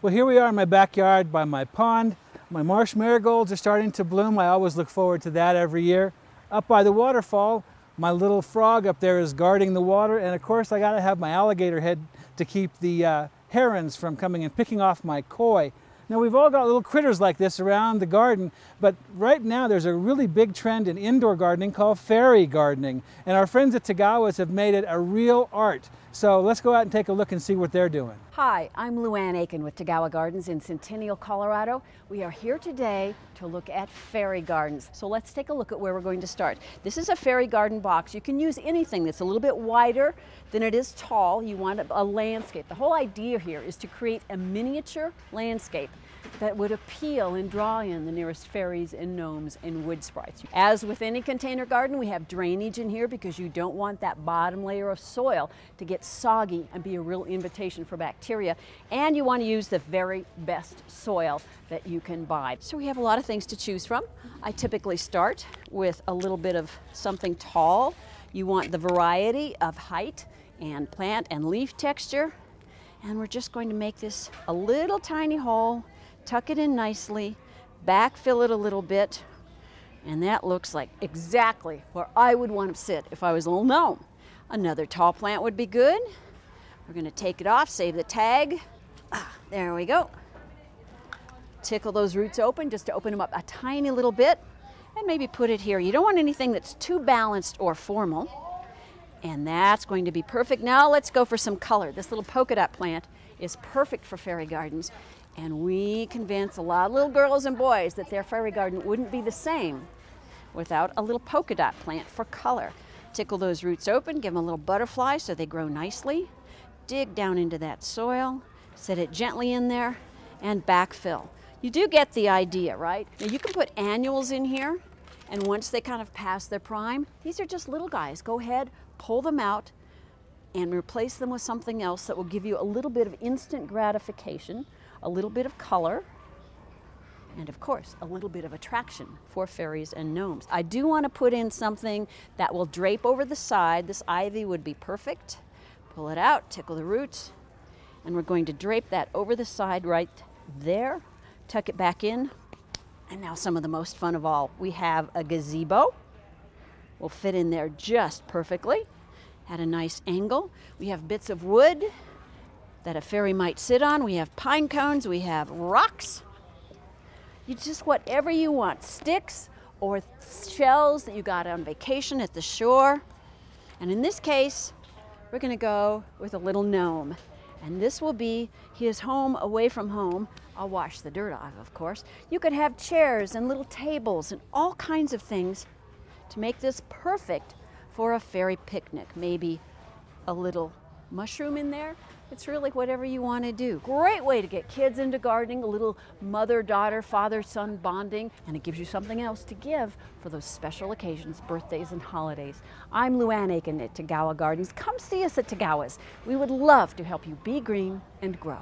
Well, here we are in my backyard by my pond. My marsh marigolds are starting to bloom. I always look forward to that every year. Up by the waterfall, my little frog up there is guarding the water, and of course I gotta have my alligator head to keep the herons from coming and picking off my koi. Now we've all got little critters like this around the garden, but right now there's a really big trend in indoor gardening called fairy gardening, and our friends at Tagawa's have made it a real art. So let's go out and take a look and see what they're doing. Hi, I'm Luan with Tagawa Gardens in Centennial, Colorado. We are here today to look at fairy gardens. So let's take a look at where we're going to start. This is a fairy garden box. You can use anything that's a little bit wider than it is tall. You want a landscape. The whole idea here is to create a miniature landscape that would appeal and draw in the nearest fairies and gnomes and wood sprites. As with any container garden, we have drainage in here because you don't want that bottom layer of soil to get soggy and be a real invitation for bacteria. And you want to use the very best soil that you can buy. So we have a lot of things to choose from. I typically start with a little bit of something tall. You want the variety of height and plant and leaf texture. And we're just going to make this a little tiny hole, tuck it in nicely, backfill it a little bit, and that looks like exactly where I would want to sit if I was a little gnome. Another tall plant would be good. We're going to take it off, save the tag. There we go. Tickle those roots open just to open them up a tiny little bit, and maybe put it here. You don't want anything that's too balanced or formal, and that's going to be perfect. Now let's go for some color. This little polka dot plant is perfect for fairy gardens. And we convince a lot of little girls and boys that their fairy garden wouldn't be the same without a little polka dot plant for color. Tickle those roots open, give them a little butterfly so they grow nicely. Dig down into that soil, set it gently in there, and backfill. You do get the idea, right? Now you can put annuals in here, and once they kind of pass their prime, these are just little guys. Go ahead, pull them out, and replace them with something else that will give you a little bit of instant gratification, a little bit of color, and of course, a little bit of attraction for fairies and gnomes. I do want to put in something that will drape over the side. This ivy would be perfect. Pull it out, tickle the roots, and we're going to drape that over the side right there, tuck it back in, and now some of the most fun of all. We have a gazebo. Will fit in there just perfectly at a nice angle. We have bits of wood that a fairy might sit on. We have pine cones, we have rocks. You just whatever you want, sticks or shells that you got on vacation at the shore. And in this case, we're gonna go with a little gnome. And this will be his home away from home. I'll wash the dirt off, of course. You could have chairs and little tables and all kinds of things to make this perfect for a fairy picnic. Maybe a little mushroom in there. It's really whatever you want to do. Great way to get kids into gardening, a little mother-daughter, father-son bonding, and it gives you something else to give for those special occasions, birthdays and holidays. I'm Luan at Tagawa Gardens. Come see us at Tagawa's. We would love to help you be green and grow.